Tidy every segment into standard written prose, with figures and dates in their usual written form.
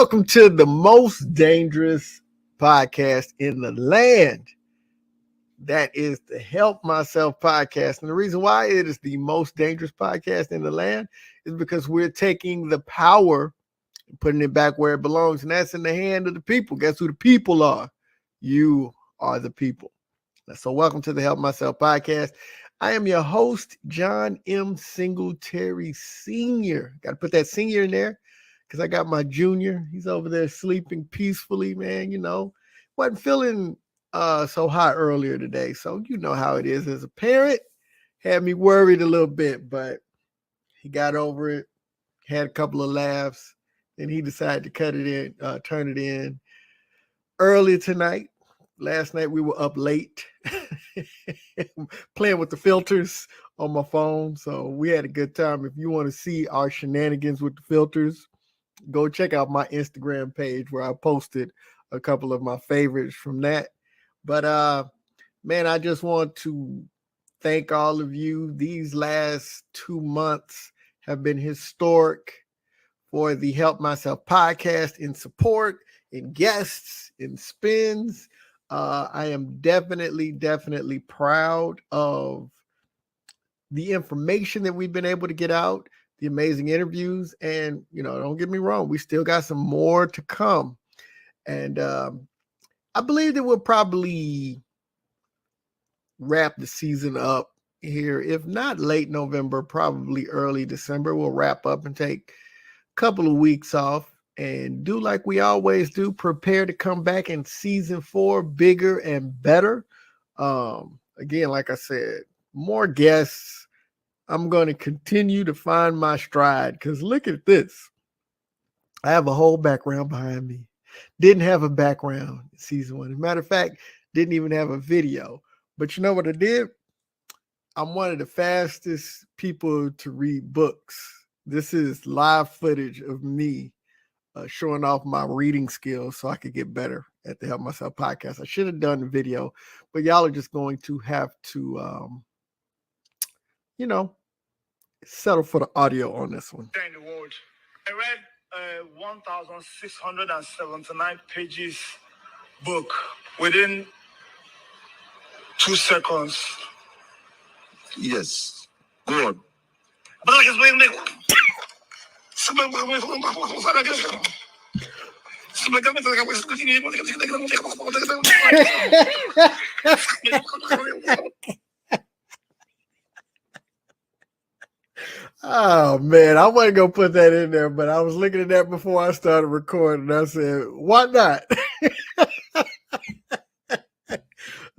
Welcome to the most dangerous podcast in the land. That is the Help Myself podcast. And the reason why it is the most dangerous podcast in the land is because we're taking the power and putting it back where it belongs. And that's in the hand of the people. Guess who the people are? You are the people. So welcome to the Help Myself podcast. I am your host, John M. Singletary Sr. Got to put that senior in there because I got my junior. He's over there sleeping peacefully, man. Wasn't feeling so hot earlier today. So you know how it is as a parent. Had me worried a little bit, but he got over it, had a couple of laughs, and he decided to turn it in early tonight. Last night we were up late playing with the filters on my phone. So we had a good time. If you want to see our shenanigans with the filters, go check out my Instagram page where I posted a couple of my favorites from that. But man, I just want to thank all of you. These last 2 months have been historic for the Help Myself podcast in support, in guests, in spins. I am definitely proud of the information that we've been able to get out, the amazing interviews, and, don't get me wrong, we still got some more to come. And I believe that we'll probably wrap the season up here, if not late November, probably early December. We'll wrap up and take a couple of weeks off and do like we always do, prepare to come back in season 4 bigger and better. Again, like I said, more guests. I'm going to continue to find my stride because look at this. I have a whole background behind me. Didn't have a background in season 1. As a matter of fact, didn't even have a video. But you know what I did? I'm one of the fastest people to read books. This is live footage of me showing off my reading skills so I could get better at the Help Myself podcast. I should have done the video, but y'all are just going to have to, settle for the audio on this one. In the world, I read 1,679 pages book within 2 seconds. Yes. Go on. Oh man, I wasn't gonna put that in there, but I was looking at that before I started recording. I said, why not?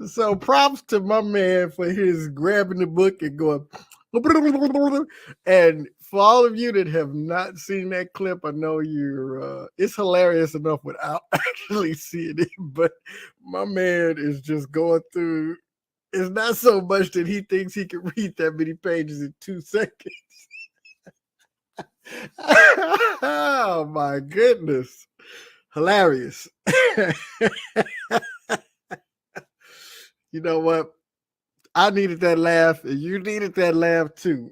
So props to my man for his grabbing the book and going. And for all of you that have not seen that clip, I know it's hilarious enough without actually seeing it, but my man is just going through. It's not so much that he thinks he can read that many pages in 2 seconds. Oh my goodness. Hilarious. You know what? I needed that laugh, and you needed that laugh too.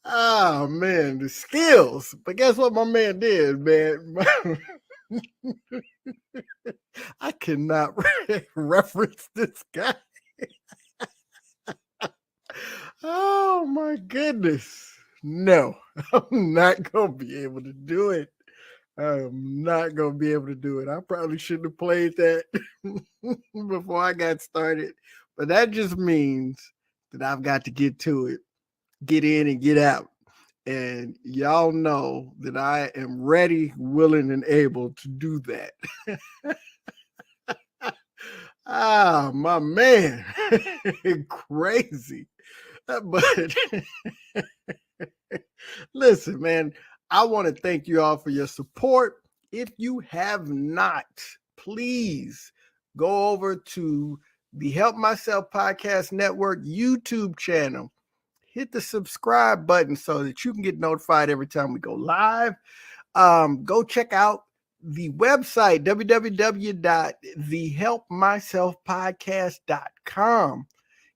Oh man, the skills. But guess what my man did, man? I cannot reference this guy. Oh my goodness. No, I'm not going to be able to do it. I'm not going to be able to do it. I probably shouldn't have played that before I got started. But that just means that I've got to get to it, get in and get out. And y'all know that I am ready, willing, and able to do that. Ah, my man. Crazy. But listen, man, I want to thank you all for your support. If you have not, please go over to the Help Myself Podcast Network YouTube channel. Hit the subscribe button so that you can get notified every time we go live. Go check out the website, www.thehelpmyselfpodcast.com.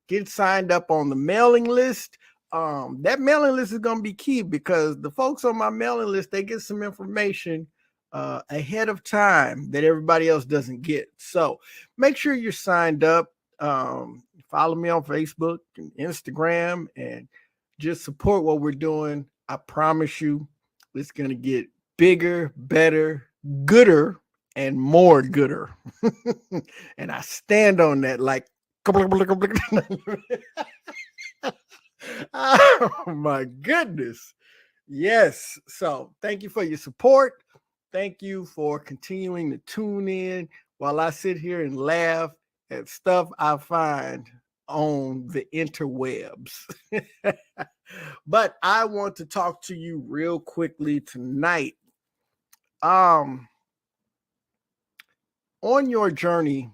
Get signed up on the mailing list. that mailing list is going to be key because the folks on my mailing list, they get some information ahead of time that everybody else doesn't get. So make sure you're signed up. Follow me on Facebook and Instagram and just support what we're doing. I promise you it's going to get bigger, better, gooder, and more gooder. And I stand on that like oh my goodness. Yes. So thank you for your support. Thank you for continuing to tune in while I sit here and laugh at stuff I find on the interwebs. But I want to talk to you real quickly tonight. On your journey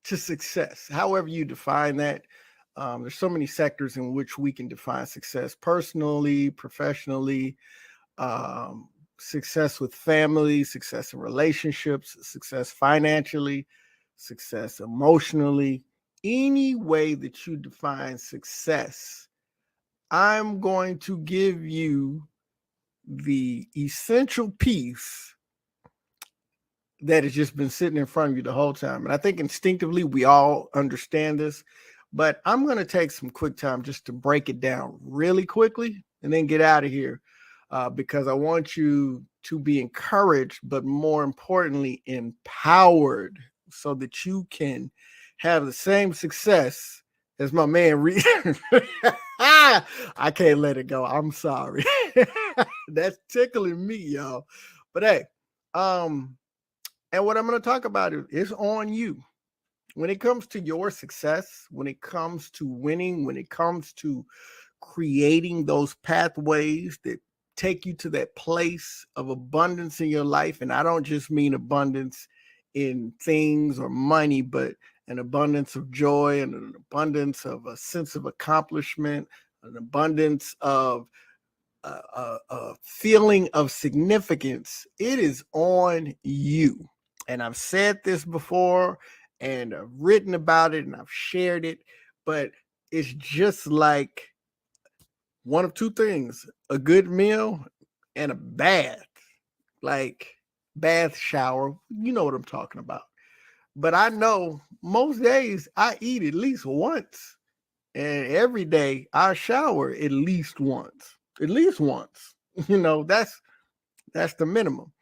to success, however you define that, there's so many sectors in which we can define success: personally, professionally, success with family, success in relationships, success financially, success emotionally. Any way that you define success, I'm going to give you the essential piece that has just been sitting in front of you the whole time. And I think instinctively we all understand this, but I'm going to take some quick time just to break it down really quickly and then get out of here because I want you to be encouraged, but more importantly, empowered so that you can have the same success as my man Reed. I can't let it go. I'm sorry. That's tickling me, y'all. But hey, and what I'm going to talk about is on you. When it comes to your success, when it comes to winning, when it comes to creating those pathways that take you to that place of abundance in your life, and I don't just mean abundance in things or money, but an abundance of joy and an abundance of a sense of accomplishment, an abundance of a feeling of significance, it is on you. And I've said this before and I've written about it and I've shared it, but it's just like one of two things: a good meal and a bath, like bath shower. You know what I'm talking about. But I know most days I eat at least once, and every day I shower at least once. At least once. You know, that's the minimum.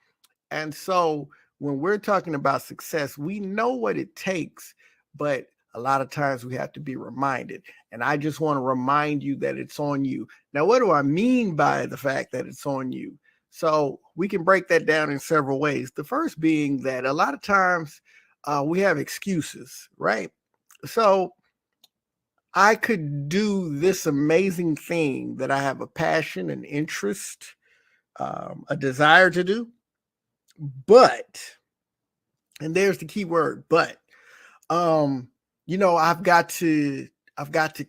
And so when we're talking about success, we know what it takes, but a lot of times we have to be reminded. And I just want to remind you that it's on you. Now, what do I mean by the fact that it's on you? So we can break that down in several ways. The first being that a lot of times we have excuses, right? So I could do this amazing thing that I have a passion, an interest, a desire to do, but, and there's the key word, but, you know, I've got to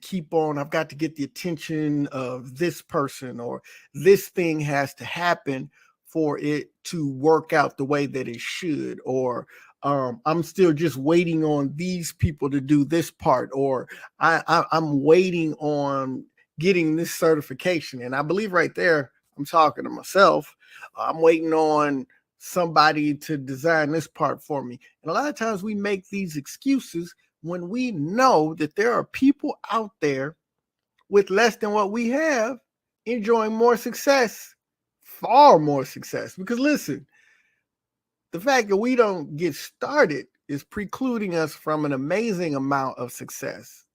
keep on, I've got to get the attention of this person, or this thing has to happen for it to work out the way that it should, or I'm still just waiting on these people to do this part, or I'm waiting on getting this certification. And I believe right there, I'm talking to myself. I'm waiting on somebody to design this part for me. And a lot of times we make these excuses when we know that there are people out there with less than what we have enjoying more success, far more success. Because listen, the fact that we don't get started is precluding us from an amazing amount of success.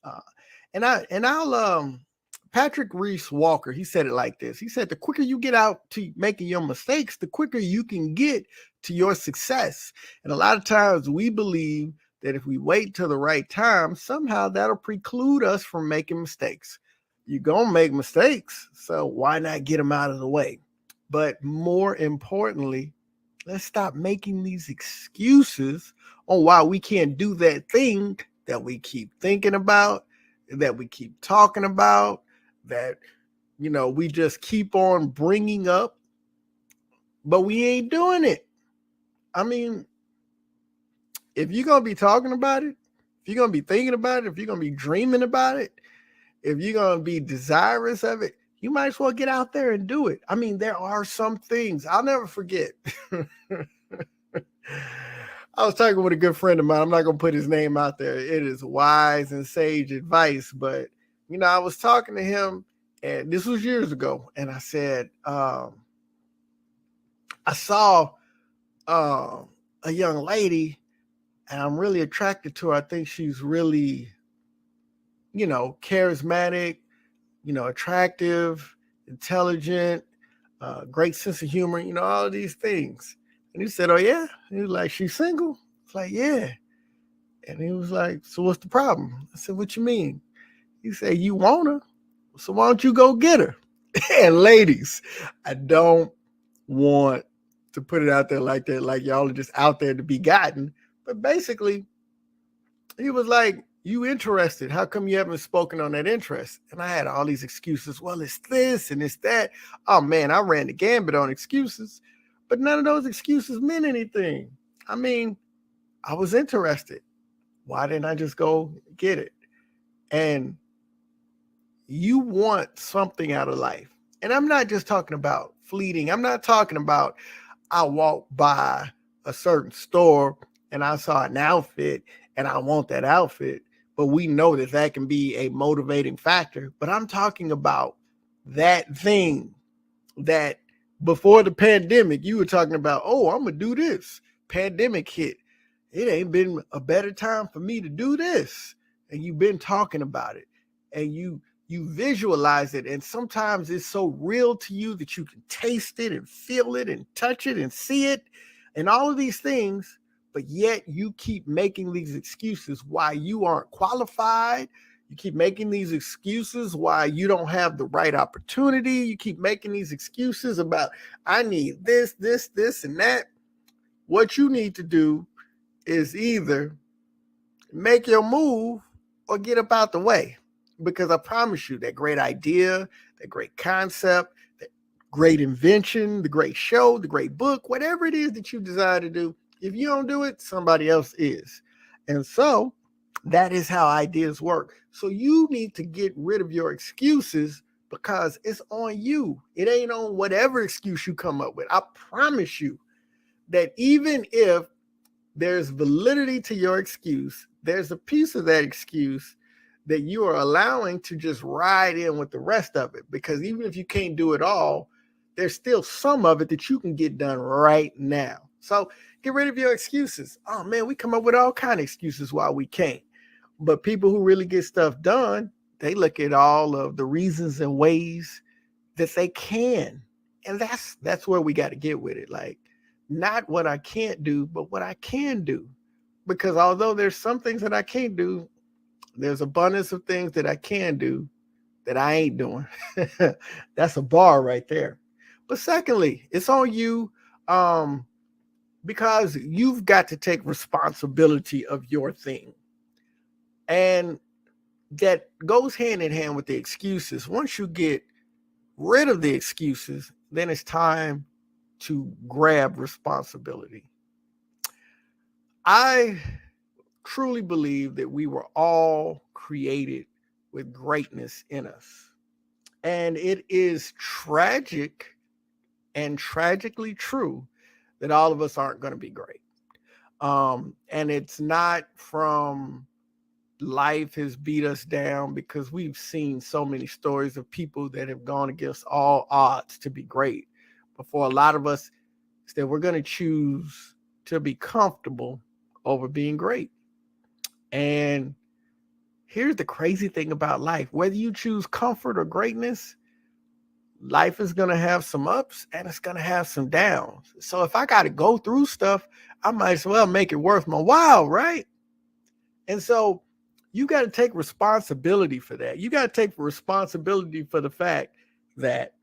Patrick Reese Walker, he said it like this. He said, the quicker you get out to making your mistakes, the quicker you can get to your success. And a lot of times we believe that if we wait till the right time, somehow that'll preclude us from making mistakes. You're going to make mistakes, so why not get them out of the way? But more importantly, let's stop making these excuses on why we can't do that thing that we keep thinking about, that we keep talking about, that, you know, we just keep on bringing up, but we ain't doing it. I mean, if you're going to be talking about it, if you're going to be thinking about it, if you're going to be dreaming about it, if you're going to be desirous of it, you might as well get out there and do it. I mean, there are some things I'll never forget. I was talking with a good friend of mine. I'm not going to put his name out there. It is wise and sage advice. But, I was talking to him, and this was years ago. And I said, I saw a young lady, and I'm really attracted to her. I think she's really, charismatic, attractive, intelligent, great sense of humor, all of these things. And he said, oh, yeah? He was like, she's single? It's like, yeah. And he was like, so what's the problem? I said, what you mean? He said, you want her? So why don't you go get her? And ladies, I don't want to put it out there like that, like y'all are just out there to be gotten. But basically, he was like, you interested? How come you haven't spoken on that interest? And I had all these excuses. Well, it's this and it's that. Oh, man, I ran the gambit on excuses. But none of those excuses meant anything. I mean, I was interested. Why didn't I just go get it? And you want something out of life. And I'm not just talking about fleeting. I'm not talking about I walked by a certain store and I saw an outfit and I want that outfit. But we know that that can be a motivating factor. But I'm talking about that thing that before the pandemic, you were talking about, oh, I'm going to do this. Pandemic hit. It ain't been a better time for me to do this. And you've been talking about it. And you visualize it. And sometimes it's so real to you that you can taste it and feel it and touch it and see it and all of these things. But yet you keep making these excuses why you aren't qualified. You keep making these excuses why you don't have the right opportunity. You keep making these excuses about, I need this, and that. What you need to do is either make your move or get up out the way. Because I promise you, that great idea, that great concept, that great invention, the great show, the great book, whatever it is that you desire to do, if you don't do it, somebody else is. And so that is how ideas work. So you need to get rid of your excuses because it's on you. It ain't on whatever excuse you come up with. I promise you that even if there's validity to your excuse, there's a piece of that excuse that you are allowing to just ride in with the rest of it. Because even if you can't do it all, there's still some of it that you can get done right now. So get rid of your excuses. Oh man, we come up with all kinds of excuses why we can't. But people who really get stuff done, they look at all of the reasons and ways that they can. And that's where we got to get with it. Like, not what I can't do, but what I can do. Because although there's some things that I can't do, there's abundance of things that I can do that I ain't doing. That's a bar right there. But secondly, it's on you because you've got to take responsibility of your thing. And that goes hand in hand with the excuses. Once you get rid of the excuses, then it's time to grab responsibility. I truly believe that we were all created with greatness in us. And it is tragic and tragically true that all of us aren't going to be great. And it's not from life has beat us down, because we've seen so many stories of people that have gone against all odds to be great. But for a lot of us, it's that we're going to choose to be comfortable over being great. And here's the crazy thing about life. Whether you choose comfort or greatness, life is going to have some ups and it's going to have some downs. So if I got to go through stuff, I might as well make it worth my while, right? And so you got to take responsibility for that. You got to take responsibility for the fact that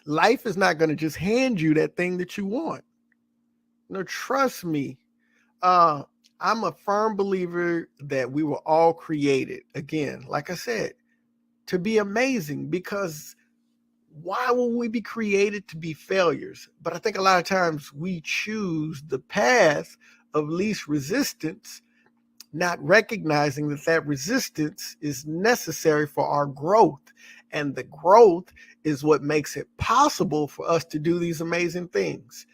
life is not going to just hand you that thing that you want. No, trust me. I'm a firm believer that we were all created, again, like I said, to be amazing, because why would we be created to be failures? But I think a lot of times we choose the path of least resistance not recognizing that that resistance is necessary for our growth. And the growth is what makes it possible for us to do these amazing things.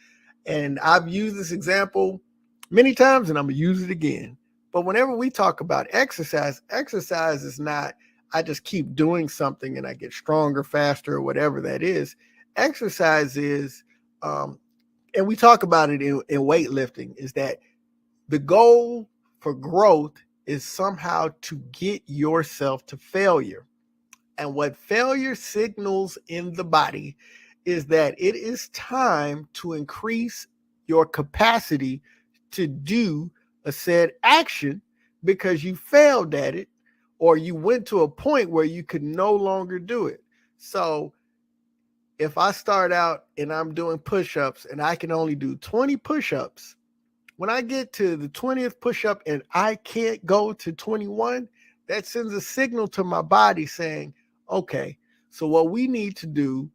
And I've used this example many times and I'm going to use it again. But whenever we talk about exercise, exercise is not, I just keep doing something and I get stronger, faster, or whatever that is. Exercise is, and we talk about it in weightlifting, is that the goal for growth is somehow to get yourself to failure. And what failure signals in the body is that it is time to increase your capacity to do a said action because you failed at it or you went to a point where you could no longer do it. So if I start out and I'm doing push-ups and I can only do 20 push-ups, when I get to the 20th push-up and I can't go to 21, that sends a signal to my body saying, okay, so what we need to do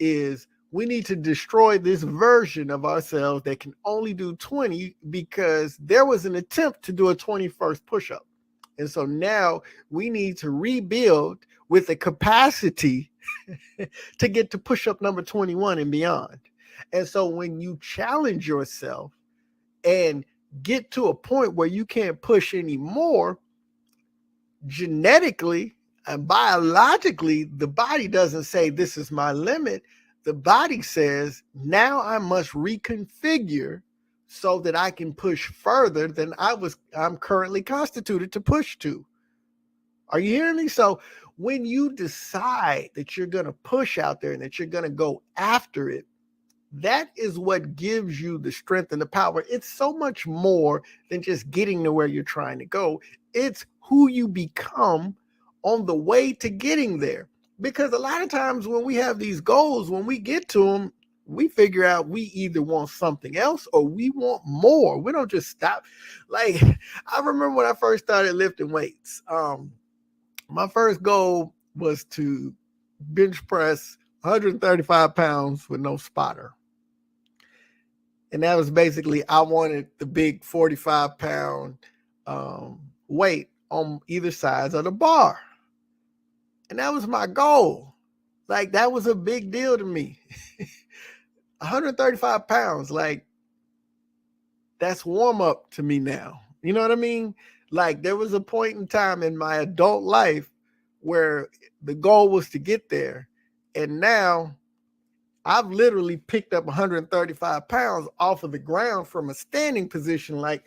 is we need to destroy this version of ourselves that can only do 20 because there was an attempt to do a 21st push-up. And so now we need to rebuild with the capacity to get to push-up number 21 and beyond. And so when you challenge yourself and get to a point where you can't push anymore, genetically and biologically, the body doesn't say this is my limit. The body says now I must reconfigure so that I can push further than I'm currently constituted to push to. Are you hearing me? So when you decide that you're going to push out there and that you're going to go after it, that is what gives you the strength and the power. It's so much more than just getting to where you're trying to go. It's who you become on the way to getting there. Because a lot of times when we have these goals, when we get to them, we figure out we either want something else or we want more. We don't just stop. Like, I remember when I first started lifting weights, my first goal was to bench press 135 pounds with no spotter. And that was basically, I wanted the big 45-pound weight on either sides of the bar. And that was my goal. Like, that was a big deal to me. 135 pounds, like, that's warm up to me now. You know what I mean? Like, there was a point in time in my adult life where the goal was to get there. And now I've literally picked up 135 pounds off of the ground from a standing position, like,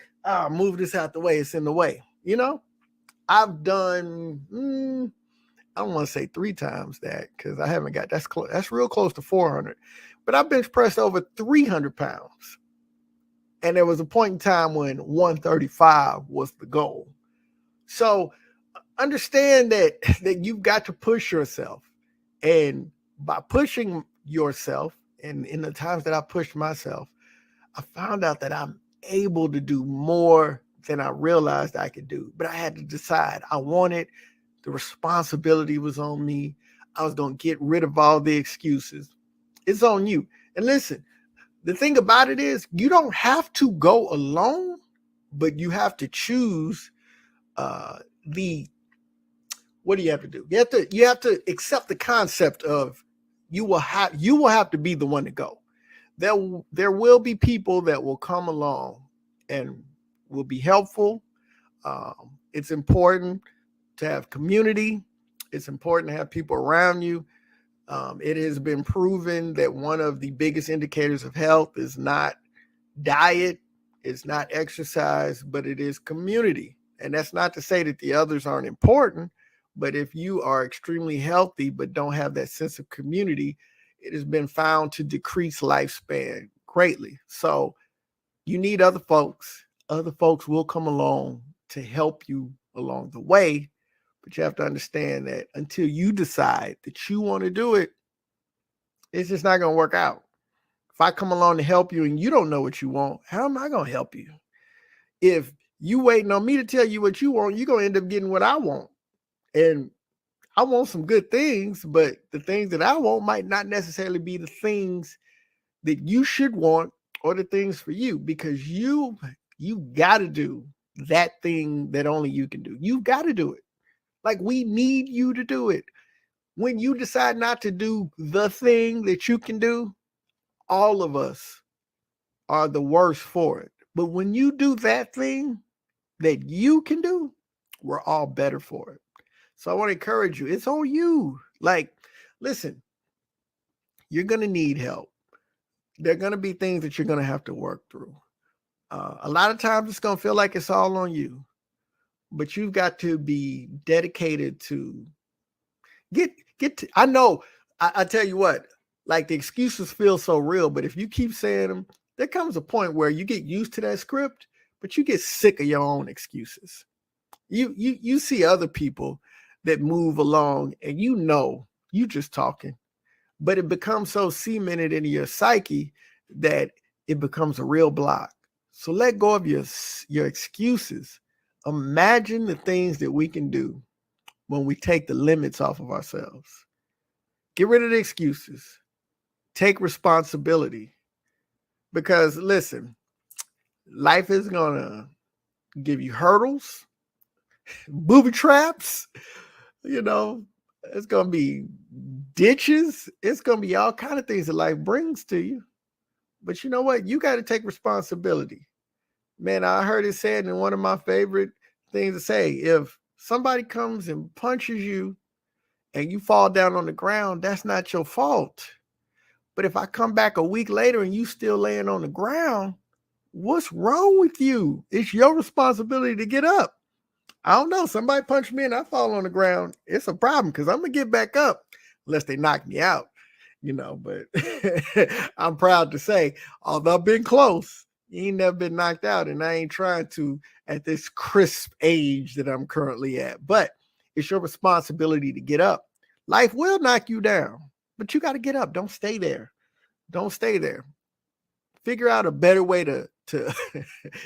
move this out the way, it's in the way. You know, I've done, I don't want to say 3 times that because I haven't got, that's real close to 400. But I bench pressed over 300 pounds. And there was a point in time when 135 was the goal. So understand that you've got to push yourself. And by pushing yourself, and in the times that I pushed myself, I found out that I'm able to do more than I realized I could do. But I had to decide. I wanted, the responsibility was on me. I was going to get rid of all the excuses. It's on you. And listen, the thing about it is you don't have to go alone, but you have to choose what do you have to do? You have to accept the concept of you will have to be the one to go. There will be people that will come along and will be helpful. It's important to have community. It's important to have people around you. It has been proven that one of the biggest indicators of health is not diet, it's not exercise, but it is community. And that's not to say that the others aren't important, but if you are extremely healthy but don't have that sense of community, it has been found to decrease lifespan greatly. So you need other folks. Other folks will come along to help you along the way. But you have to understand that until you decide that you want to do it, it's just not going to work out. If I come along to help you and you don't know what you want, how am I going to help you? If you waiting on me to tell you what you want, you're going to end up getting what I want. And I want some good things, but the things that I want might not necessarily be the things that you should want or the things for you, because you got to do that thing that only you can do. You've got to do it. Like, we need you to do it. When you decide not to do the thing that you can do, all of us are the worst for it. But when you do that thing that you can do, we're all better for it. So I want to encourage you. It's on you. Like, listen, you're going to need help. There are going to be things that you're going to have to work through. A lot of times it's going to feel like it's all on you, but you've got to be dedicated to I know, I tell you what, like, the excuses feel so real, but if you keep saying them, there comes a point where you get used to that script, but you get sick of your own excuses. You see other people that move along and you just talking, but it becomes so cemented into your psyche that it becomes a real block. So let go of your excuses. Imagine the things that we can do when we take the limits off of ourselves. Get rid of the excuses. Take responsibility. Because listen, life is going to give you hurdles, booby traps, it's going to be ditches. It's going to be all kind of things that life brings to you. But you know what? You got to take responsibility. Man, I heard it said in one of my favorite things to say, if somebody comes and punches you and you fall down on the ground, that's not your fault. But if I come back a week later and you still laying on the ground, what's wrong with you? It's your responsibility to get up. I don't know. Somebody punched me and I fall on the ground. It's a problem because I'm going to get back up unless they knock me out, but I'm proud to say, although I've been close, you ain't never been knocked out, and I ain't trying to at this crisp age that I'm currently at. But it's your responsibility to get up. Life will knock you down, but you got to get up. Don't stay there. Don't stay there. Figure out a better way to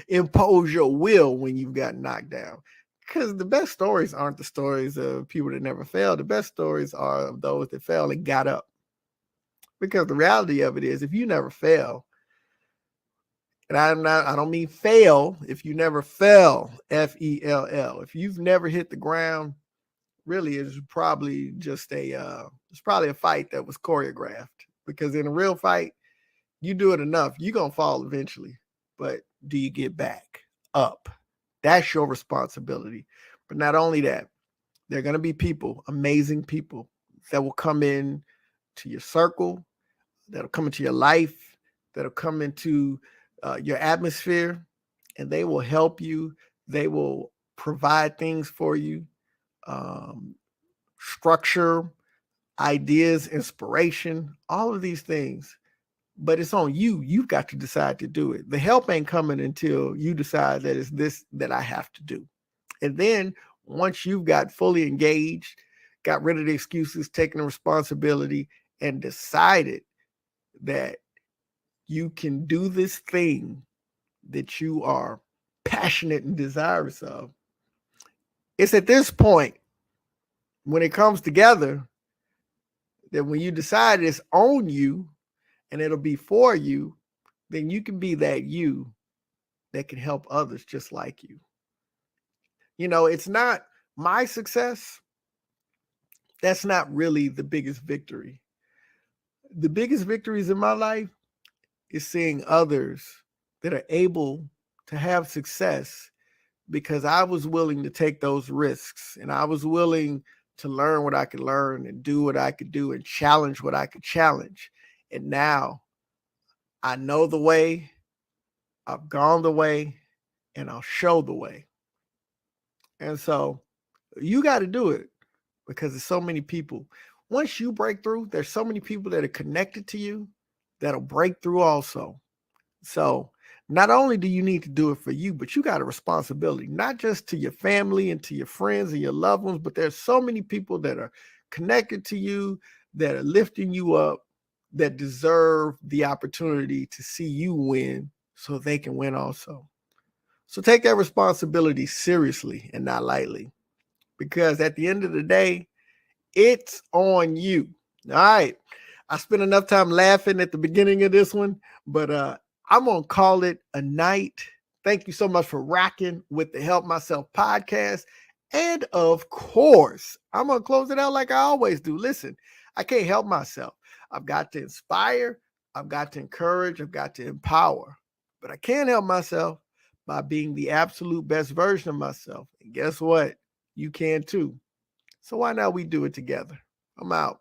impose your will when you've got knocked down. Because the best stories aren't the stories of people that never failed. The best stories are of those that fell and got up. Because the reality of it is, if you never fail, and I don't mean fail, if you never fell, F-E-L-L. If you've never hit the ground, really it's probably just it's probably a fight that was choreographed. Because in a real fight, you do it enough, you're going to fall eventually. But do you get back up? That's your responsibility. But not only that, there are going to be people, amazing people, that will come in to your circle, that'll come into your life, that'll come into your atmosphere, and they will help you. They will provide things for you, structure, ideas, inspiration, all of these things. But it's on you. You've got to decide to do it. The help ain't coming until you decide that it's this that I have to do. And then once you've got fully engaged, got rid of the excuses, taken the responsibility, and decided that you can do this thing that you are passionate and desirous of, it's at this point, when it comes together, that when you decide it's on you and it'll be for you, then you can be that you that can help others just like you. It's not my success. That's not really the biggest victory. The biggest victories in my life is seeing others that are able to have success because I was willing to take those risks, and I was willing to learn what I could learn and do what I could do and challenge what I could challenge. And now I know the way, I've gone the way, and I'll show the way. And so you got to do it because there's so many people. Once you break through, there's so many people that are connected to you that'll break through also. So not only do you need to do it for you, but you got a responsibility, not just to your family and to your friends and your loved ones, but there's so many people that are connected to you, that are lifting you up, that deserve the opportunity to see you win so they can win also. So take that responsibility seriously and not lightly, because at the end of the day, it's on you. All right. I spent enough time laughing at the beginning of this one, but I'm going to call it a night Thank you so much for rocking with the Help Myself podcast. And of course, I'm going to close it out like I always do. Listen, I can't help myself. I've got to inspire. I've got to encourage. I've got to empower. But I can't help myself by being the absolute best version of myself. And guess what? You can too. So why not we do it together? I'm out.